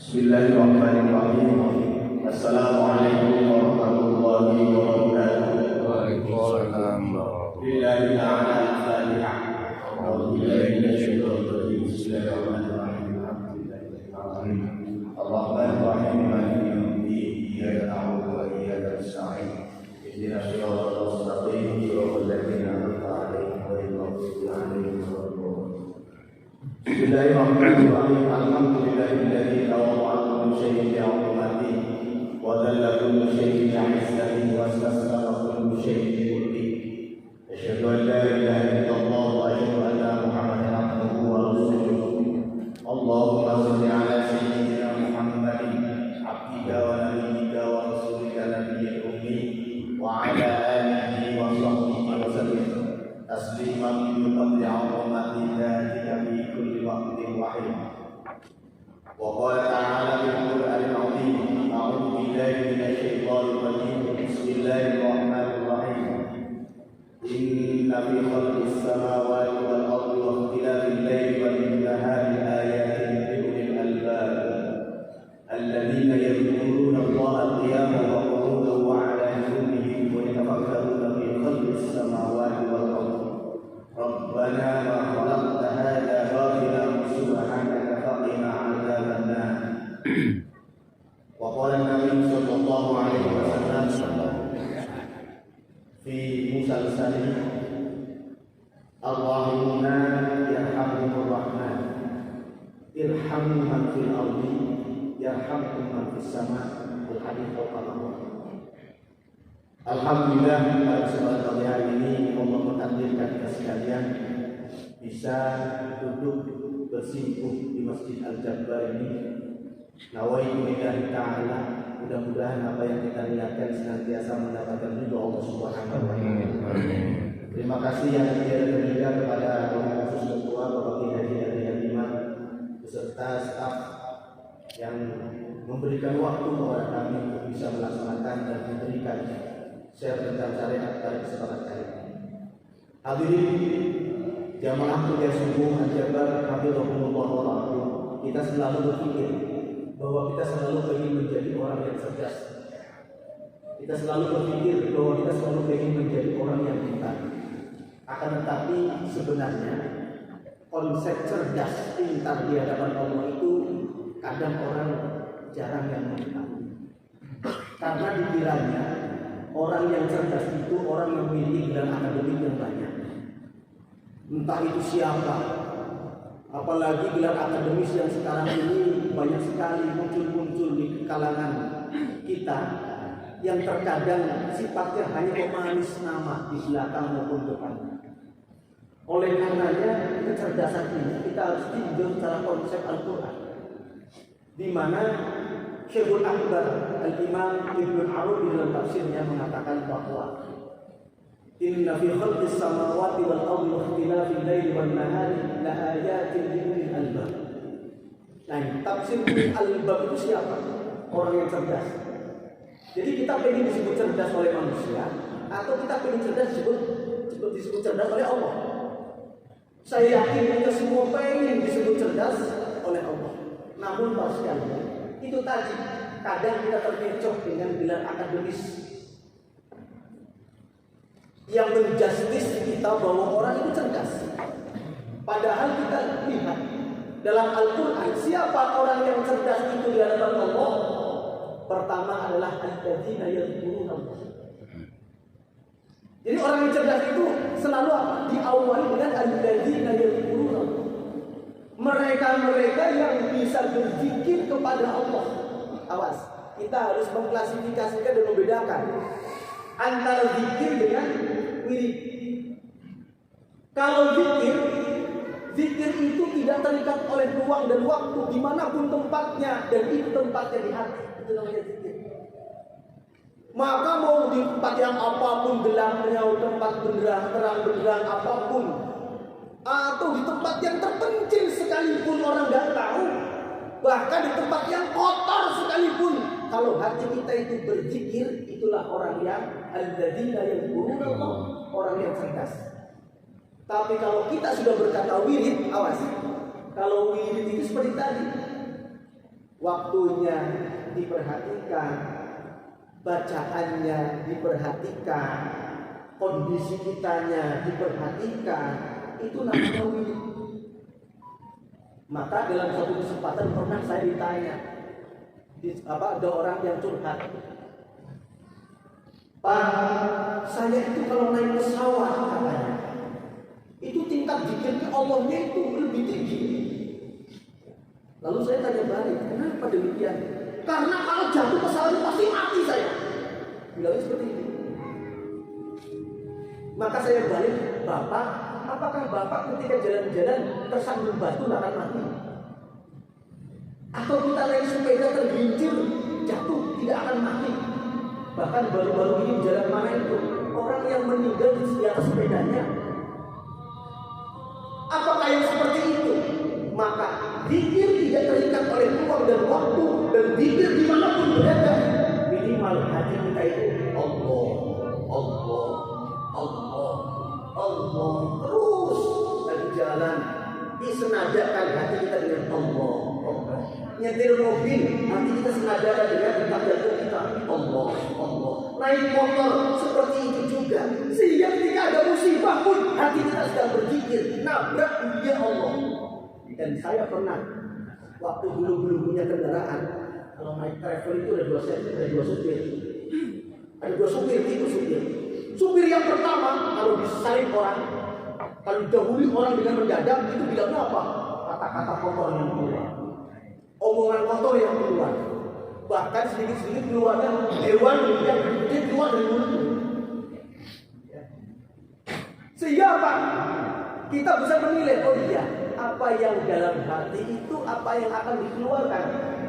Bismillahirrahmanirrahim. Assalamualaikum warahmatullahi wabarakatuh. Waalaikumsalam. Lillahi ta'ala al-Fatihah. A'udzu billahi minasyaitonir rajim. Bismillahirrahmanirrahim. Ar-Rahmanir Rahim. Maliki yaumiddin. Iyyaka na'budu wa iyyaka nasta'in. Ihdinas siratal mustaqim. Siratal ladzina an'amta 'alaihim ghairil maghdubi 'alaihim waladdallin. Bismillahirrahmanirrahim. Alhamdulillahilladzi tawaqa'a kullu syai'in bi'azamatihi wa dhalla kullu syai'in bi'izzatihi wa istasqala kullu syai'in bi'ulmihi. Asyhadu an la ilaha illallah wa asyhadu anna Muhammadan 'abduhu wa rasuluh. Allahumma shalli 'ala sayyidina Muhammadin 'abdika wa nabiyyika wa rasulika nabiyyil ummi wa 'ala alihi wa sahbihi wa sallim tasliman bi qadri 'azamati dzatika fi kulli waqtin wa hin. Wa qala ta'ala fil Qur'anil 'azim, a'udzu billahi minasyaitonir rajim. Bismillahirrahmanirrahim. Inna fi khalqis samawati wal ardi wa ikhtilafil layli wan nahari ayatin li ulil albab alladhina yadhkuruna Allaha qiyaman wa qu'udan wa 'ala junubihim wa yatafakkaruna fi khalqis samawati wal ardi. Rabbana ma khalaqta hadha batilan subhanaka faqina 'adzaban nar. Wa qala an-nabiy sallallahu alaihi wasallam fi Musa al-Salim, Allahumma yarhamur rahman, irhamu man fil ardi, yarhamkum man fis sama. Al-hadits al-qadar. Alhamdulillah, pada kesempatan hari ini Allah mentakdirkan kita sekalian bisa duduk bersimpuh di Masjid Al-Jabbar ini. Nawaitu lillahi ta'ala, mudah-mudahan apa yang kita niatkan senantiasa mendapatkan ridho Allah Subhanahu wa taala. Terima kasih yang tiada terhingga kepada Bapak Khusus Ketua Bapak Kiai Haji Imam beserta staf yang memberikan waktu kepada kami untuk bisa melaksanakan dan memberikan share tentang syariat pada kesempatan kali ini. Hadirin jamaah kuliah subuh Al-Jabbar, hafizahumullah wa ra'ah. Kita selalu berpikir bahwa kita selalu ingin menjadi orang yang cerdas. Kita selalu berpikir bahwa kita selalu ingin menjadi orang yang pintar. Akan tetapi sebenarnya konsep cerdas pintar di hadapan Allah itu kadang orang jarang yang mengetahui. Karena dikiranya orang yang cerdas itu orang yang memiliki gelar akademik yang banyak. Entah itu siapa, apalagi gelar akademis yang sekarang ini banyak sekali muncul di kalangan kita, yang terkadang sifatnya hanya pemanis nama di belakang maupun depan. Oleh karenanya kecerdasan ini kita harus tinjau secara konsep Al-Quran, di mana Syekhul Akbar Al-Imam Ibnu Arabi dalam tafsirnya mengatakan bahwa inna fi khalqis samawati wal ardi wa ikhtilafil laili wan nahari la ayatin li ulil albab. Nah, tafsir albab itu siapa? Orang yang cerdas. Jadi kita ingin disebut cerdas oleh manusia atau kita ingin cerdas disebut cerdas oleh Allah? Saya yakin kita semua pengen disebut cerdas oleh Allah. Namun para sekalian, itu tadi kadang kita terkecoh dengan gelar akademis yang menjustis kita bahwa orang itu cerdas. Padahal kita lihat dalam Al-Quran, siapa orang yang cerdas itu di hadapan Allah? Pertama adalah alladzina yadhkuruna Allah. Jadi orang yang cerdas itu selalu apa? Diawali dengan alladzina yadhkuruna Allah. Mereka-mereka yang bisa berzikir kepada Allah. Awas, kita harus mengklasifikasikan dan membedakan antara zikir dengan wirid. Kalau zikir itu tidak terikat oleh ruang dan waktu, dimanapun tempatnya, dan itu tempatnya di hati. Itu namanya zikir. Maka mau di tempat yang apapun gelapnya, tempat terang benderang apapun, atau di tempat yang terpencil sekalipun orang nggak tahu, bahkan di tempat yang kotor sekalipun, kalau hati kita itu berzikir, itulah orang yang alladzina yadhkuruna Allah, orang yang cerdas. Tapi kalau kita sudah berkata wirid, awas. Kalau wirid itu seperti tadi, waktunya diperhatikan, bacaannya diperhatikan, kondisi kitanya diperhatikan, itu namanya wirid. Maka dalam satu kesempatan pernah saya ditanya, ada orang yang curhat, Pak, saya itu kalau naik pesawat katanya, itu tingkat zikirnya Allahnya itu lebih tinggi. Lalu saya tanya balik, kenapa demikian? Karena kalau jatuh pesawat itu pasti mati saya. Bilangnya seperti itu. Maka saya balik, Bapak, apakah Bapak ketika jalan-jalan tersandung batu akan mati? Atau kita naik sepeda tergelincir, jatuh, tidak akan mati? Bahkan baru-baru ini jalan mana itu, orang yang meninggal di atas sepedanya. Apakah yang seperti itu? Maka zikir tidak terikat oleh ruang dan waktu, dan zikir dimanapun berada. Minimal hati kita itu Allah, Allah, Allah, Allah. Terus dari jalan disenadakan hati kita dengan Allah, Allah. Nyetir mobil, hati kita senadakan dengan tempat jatuh kita Allah, Allah. Naik motor seperti itu juga. Sehingga ketika ada musibah pun hati kita sedang berzikir, nabrak ya Allah. Dan saya pernah waktu belum punya kendaraan, kalau naik travel itu ada dua supir. Ada dua supir, itu supir. Supir yang pertama kalau disalip orang, kalau didahului orang dengan mendadak, itu bilangnya apa? Kata-kata kotor yang keluar, omongan kotor yang keluar, bahkan sedikit-sedikit keluarnya hewan yang gede keluar dari mulutnya. Sehingga apa? Kita bisa menilai, oh iya, apa yang dalam hati itu apa yang akan dikeluarkan.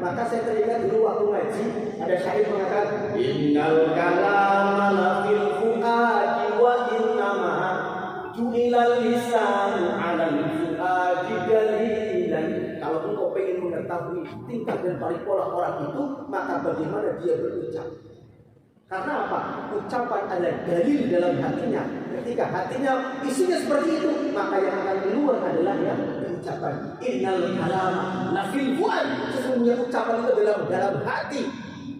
Maka saya teringat dulu waktu ngaji, ada syair mengatakan, innal kalama la fil fuadi wa innama ju'ilal lisanu 'alal fuadi dalilan. Kalau engkau pengen mengetahui tingkah dan paripurna orang itu, maka bagaimana dia berucap. Karena apa? Ucapan adalah dalil dalam hatinya. Ketika hatinya isinya seperti itu, maka yang akan keluar adalah yang diucapkan. Innal kalama la fil fuad. Sesungguhnya ucapan itu dalam hati.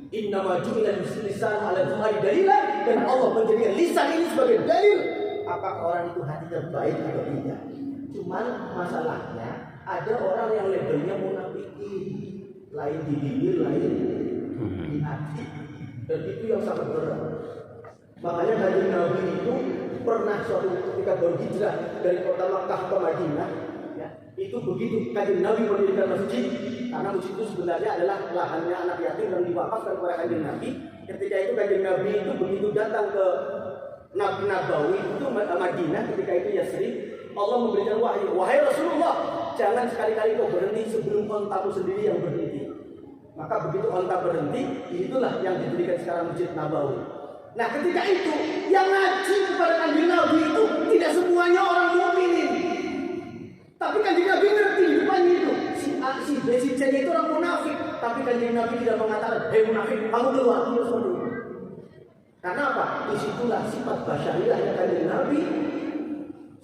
Innama ju'ila lisanu 'ala fuadi dalilan. Dan Allah menjadikan lisan ini sebagai dalil apakah orang itu hatinya baik atau tidak. Cuman masalahnya ada orang yang labelnya munafikin, lain di bibir, lain di hati. Dan itu yang sangat berat. Makanya Kanjeng Nabi itu pernah suatu ketika berhijrah dari kota Makkah ke Madinah, ya, itu begitu Kanjeng Nabi mendirikan masjid, karena masjid itu sebenarnya adalah lahannya anak yatim yang diwakafkan kepada Kanjeng Nabi. Ketika itu Kanjeng Nabi itu begitu datang ke Nabawi itu Madinah, ketika itu Yasrib, Allah memberikan wahyu, wahai Rasulullah, jangan sekali-kali kau berhenti sebelum ontamu sendiri yang berhenti. Maka begitu onta berhenti, itulah yang didirikan sekarang Masjid Nabawi. Nah ketika itu, yang ngaji kepada Kanjeng Nabi itu tidak semuanya orang mukminin. Tapi Kanjeng Nabi ngerti di depannya itu, si A, si B, si C itu orang munafik. Tapi Kanjeng Nabi tidak mengatakan, hei munafik, kamu keluar. Tidak seperti itu. Karena apa? Disitulah sifat basyariahnya Kanjeng Nabi,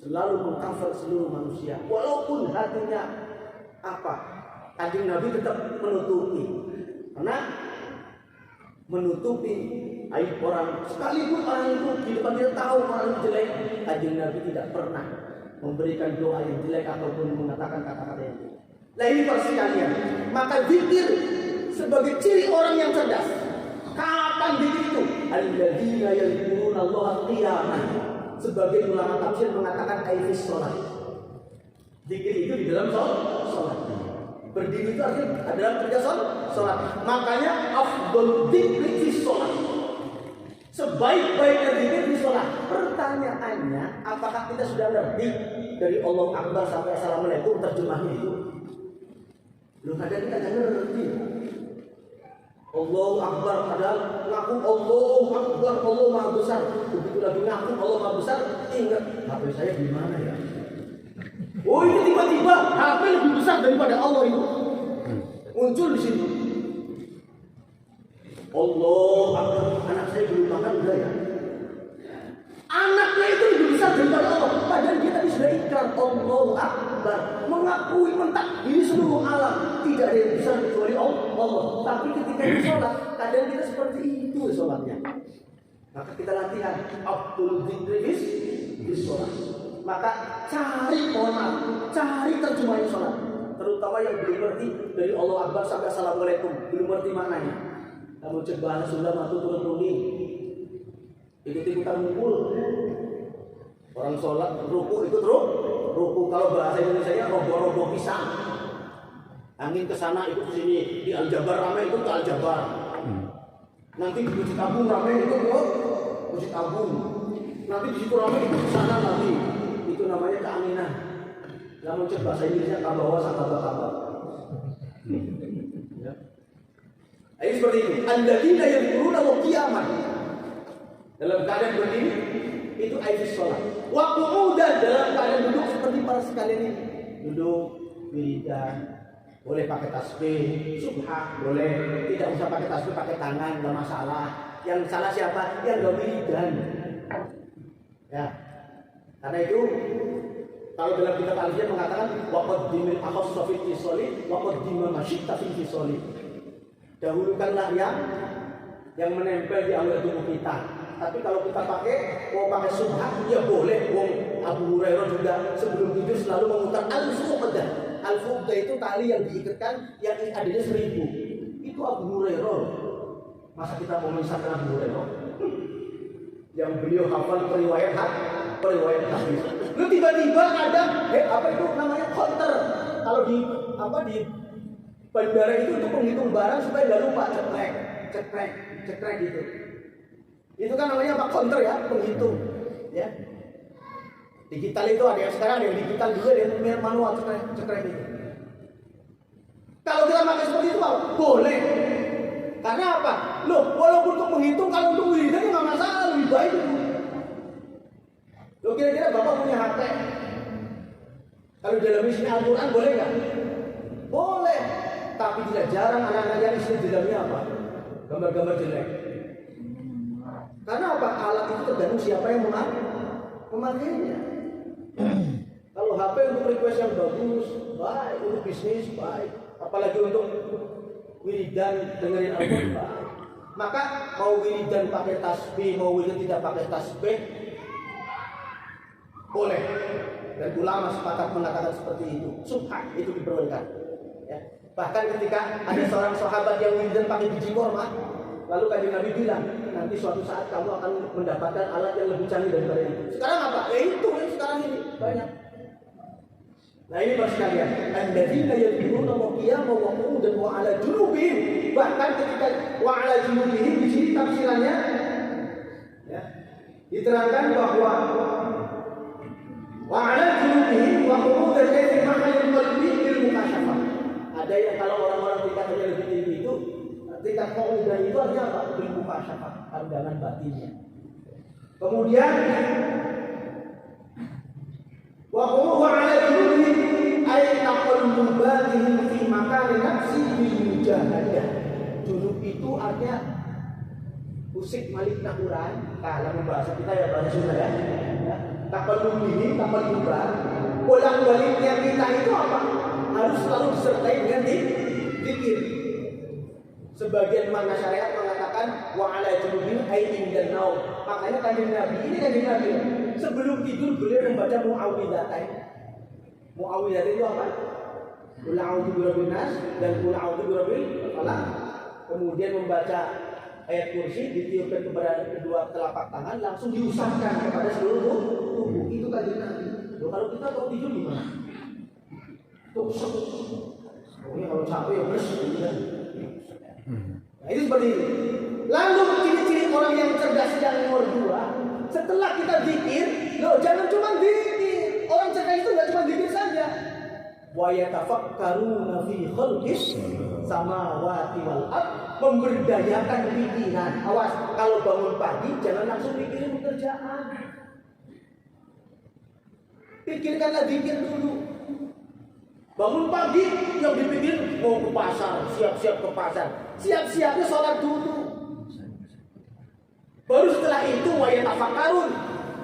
selalu mengcover seluruh manusia. Walaupun hatinya apa? Kanjeng Nabi tetap menutupi, karena menutupi aib orang. Sekalipun orang itu di depan dia tahu orang itu jelek, Kanjeng Nabi tidak pernah memberikan doa yang jelek ataupun mengatakan kata-kata yang jelek. Nah ini persekalian. Maka zikir sebagai ciri orang yang cerdas. Kapan zikir itu? Alladzina yadhkuruna Allah qiyaman. Sebagai ulama tafsir mengatakan aifis sholat. Zikir itu di dalam sholat. Berdiri itu artinya adalah kerja sholat. Makanya afdol dzikri fi sholat. Sebaik-baiknya zikir di sholat. Pertanyaannya, apakah kita sudah ngerti dari Allah Akbar sampai Assalamualaikum terjemahnya itu? Belum ada, kita nggak ngerti. Allah Akbar padahal ngaku Allah Akbar, Allah Maha Besar. Begitu lagi ngaku Allah Maha Besar, ingat HP saya di mana ya? Oh itu tiba-tiba HP lebih besar daripada Allah itu muncul di situ. Allah Akbar, anak saya belum makan udah ya. Anaknya itu lebih besar daripada Allah. Padahal kita sudah ikrar Allah Akbar, mengakui mentakbiri seluruh alam. Tidak ada yang besar kecuali Allah. Allah. Tapi ketika di sholat, kadang kita seperti itu sholatnya. Maka kita latihan Abdul Dzikri di sholat. Maka cari cari terjemahan sholat. Terutama yang belum ngerti dari Allah Akbar sampai Assalamualaikum, belum ngerti maknanya. Kamu coba sudah matu turun-turuni. Ikut-ikutan ngumpul. Orang sholat ruku itu terus ruku, kalau bahasa Indonesia roboh-roboh pisang. Angin ke sana ikut ke sini, di Aljabar ramai ikut ke Aljabar. Nanti di Masjid Agung ramai ikut ke Masjid Agung. Nanti di situ ramai ikut ke sana nanti. Itu namanya keanginan. Namun bahasa Indonesia kabawa sakaba-kaba. Ya. Ini seperti ini. Alladzina yadhkuruna qiyaman. Dalam keadaan berdiri itu aifis sholat. Waktu udah dalam keadaan duduk seperti para sekalian ini. Duduk, wiridan, boleh pakai tasbih, subhan, boleh. Tidak usah pakai tasbih, pakai tangan, nggak masalah. Yang salah siapa? Yang nggak wiridan. Ya, karena itu kalau dalam kitab Al-Jizya mengatakan waqaddimil akhassa fil fisali waqaddima masyitta fil fisali. Dahulukanlah yang menempel di awal tubuh kita. Tapi kalau kita mau pakai subhan, ya boleh. Wong Abu Hurairah juga sebelum tidur selalu memutar al-fuqdah. Al-fuqdah itu tali yang diikatkan yang adanya 1000. Itu Abu Hurairah. Masa kita mau memisahkan Abu Hurairah? Yang beliau hafal periwayat hadis. Lu tiba-tiba ada apa itu namanya counter. Kalau di bandara itu untuk menghitung barang supaya nggak lupa cekrek gitu. Itu kan namanya apa? Counter ya, penghitung. Ya. Digital itu ada yang sekarang ada yang digital juga, ada yang manual cekrek itu. Kalau kita pakai seperti itu boleh. Karena apa? Loh, walaupun untuk menghitung, kalau untuk wiridan nggak masalah, lebih baik itu. Loh, kira-kira Bapak punya HP? Kalau dalam isinya Al-Quran boleh nggak? Boleh. Tapi tidak jarang anak-anak yang isi di dalamnya apa? Gambar-gambar jelek. Karena apa? Alat itu tergantung siapa yang memakainya. Kalau HP untuk request yang bagus, baik. Untuk bisnis, baik. Apalagi untuk wiridan dengerin Al-Quran. Maka mau wiridan pakai tasbih, mau wiridan tidak pakai tasbih, boleh. Dan ulama sepakat mengatakan seperti itu. Subhan itu diperbolehkan. Ya. Bahkan ketika ada seorang sahabat yang wiridan pakai biji korma, lalu Kanjeng Nabi bilang, nanti suatu saat kamu akan mendapatkan alat yang lebih canggih daripada itu. Sekarang apa? Itu yang sekarang ini banyak. Nah ini Bapak sekalian, alladzina yadhkuruna qiyaman wa qu'udan wa 'ala junubihim. Bahkan ketika wa 'ala junubihim di sini tafsirannya ya, diterangkan bahwa wa 'ala junubihim wa qu'udan fi mahallil qalbi bil mukasyafah. Ada yang kalau orang-orang tingkatnya lebih tinggi itu tingkat qu'udan itu artinya apa? Bil mukasyafah, pandangan batinnya. Kemudian wa huwa 'ala junubihim ay taqallubihim fi makan nafsi bil mujahadah. Junub itu artinya usik malik nakuran. Kalau bahasa kita ya bahasa Sunda ya. Taqallubihim taqalluban. Bolak-baliknya kita itu apa? Harus selalu disertai dengan zikir. Sebagian makna syariat mengatakan wa 'ala junubihim ay indan naum. Makanya Kanjeng Nabi sebelum tidur beliau membaca muawwidzatain. Muawwidzatain itu apa? Qul a'udzu birabbin nas dan qul a'udzu birabbil falaq. Kemudian membaca ayat kursi, ditiupkan kepada kedua telapak tangan, langsung diusapkan kepada seluruh tubuh. Itu Kanjeng Nabi. Loh, kalau kita kalau tidur gimana? Tusuk. Pokoknya kalau capek ya beres gitu kan. Nah, itu seperti itu. Lalu ciri-ciri orang yang cerdas yang nomor 2, setelah kita zikir, loh jangan cuma zikir. Orang cerdas itu nggak cuma zikir saja. Wa yatafakkaruna fi khalqis samawati wal ard, memberdayakan pikiran. Awas, kalau bangun pagi jangan langsung mikirin pekerjaan. Pikirkanlah zikir dulu. Bangun pagi yang dipikirin mau ke pasar, siap-siap ke pasar. Siap-siapnya sholat dulu. Baru setelah itu wa yatafakkarun,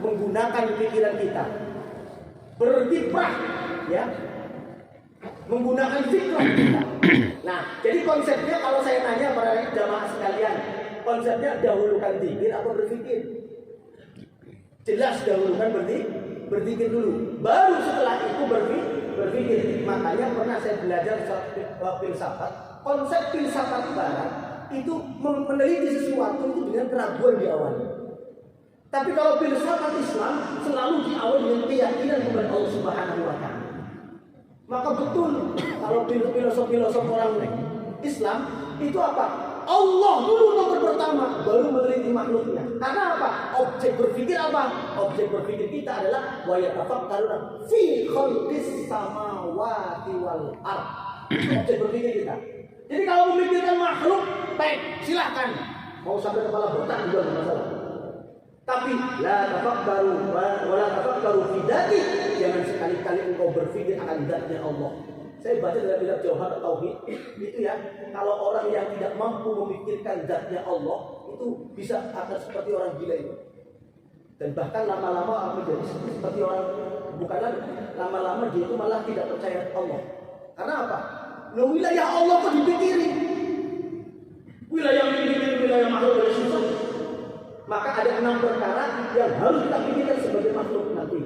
menggunakan pikiran kita. Berkiprah ya. Menggunakan fikrah kita. Nah, jadi konsepnya kalau Konsepnya dahulukan zikir atau berpikir? Jelas dahulukan berzikir dulu. Baru setelah itu berpikir. Makanya pernah saya belajar filsafat. Konsep filsafat barat itu meneliti sesuatu itu dengan keraguan di awalnya. Tapi kalau filsafat Islam selalu diawali dengan keyakinan kepada Allah Subhanahu wa Ta'ala. Maka betul kalau filosof orang Islam itu apa? Allah dulu nomor pertama, baru meneliti makhluknya. Karena apa? Objek berpikir apa? Objek berpikir kita adalah wa yatafakkaruna fi khalqis samawati wal ardh. Objek berpikir kita. Jadi kalau memikirkan makhluk, baik, silahkan. Mau sampai kepala botak juga tidak masalah. Tapi la tafakkaru wa la tafakkaru fi dzati. Jangan sekali-kali engkau berpikir akan zatnya Allah. Saya baca dalam kitab Jauhar Tauhid itu ya, kalau orang yang tidak mampu memikirkan zatnya Allah itu bisa akan seperti orang gila itu. Dan bahkan lama-lama menjadi seperti orang, bukanlah lama-lama dia itu malah tidak percaya Allah. Karena apa? Loh, wilayah Allah kok dipikirin? Wilayah makhluk dari susah. Maka ada 6 perkara yang harus kita pikirkan sebagai makhluk nanti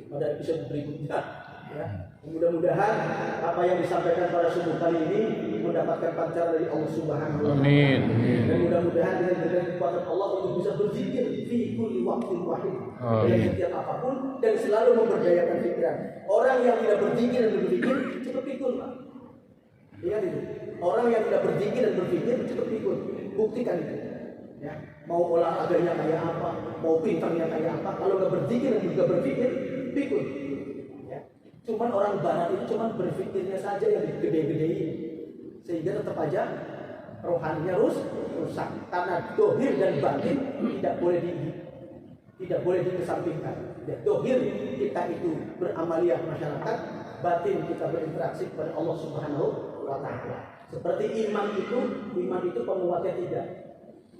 pada episode berikutnya. Ya. Mudah-mudahan apa yang disampaikan pada subuh kali ini mendapatkan pancaran dari Allah Subhanahu wa Ta'ala. Amin. Dan mudah-mudahan kita diberikan kekuatan Allah untuk bisa berzikir fi kulli waqtin wahid. Dalam setiap apapun dan selalu memberdayakan pikiran. Orang yang tidak berzikir dan berpikir cepat pikun, Pak. Ingat itu. Orang yang tidak berzikir dan berpikir cepat pikun. Buktikan itu. Ya. Mau olahraganya kayak apa, mau pintarnya kayak apa, kalau nggak berzikir dan juga berpikir, pikun. Cuman orang barat itu cuman berpikirnya saja yang gede-gedein, sehingga tetap aja rohaninya rusak. Karena dohir dan batin tidak boleh dikesampingkan. Ya, dohir kita itu beramaliyah masyarakat, batin kita berinteraksi kepada Allah Subhanahu wa Ta'ala. Seperti iman itu penguatnya tidak.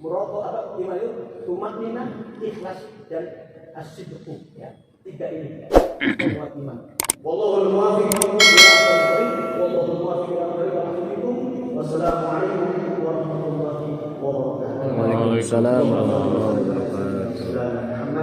Merokok apa iman itu? Tumakninah, ikhlas dan as-sidqu. Ya, 3 ini ya, penguat iman. Wallahul muwaffiq wassalamualaikum warahmatullahi wabarakatuh. Waalaikumsalam warahmatullahi wabarakatuh.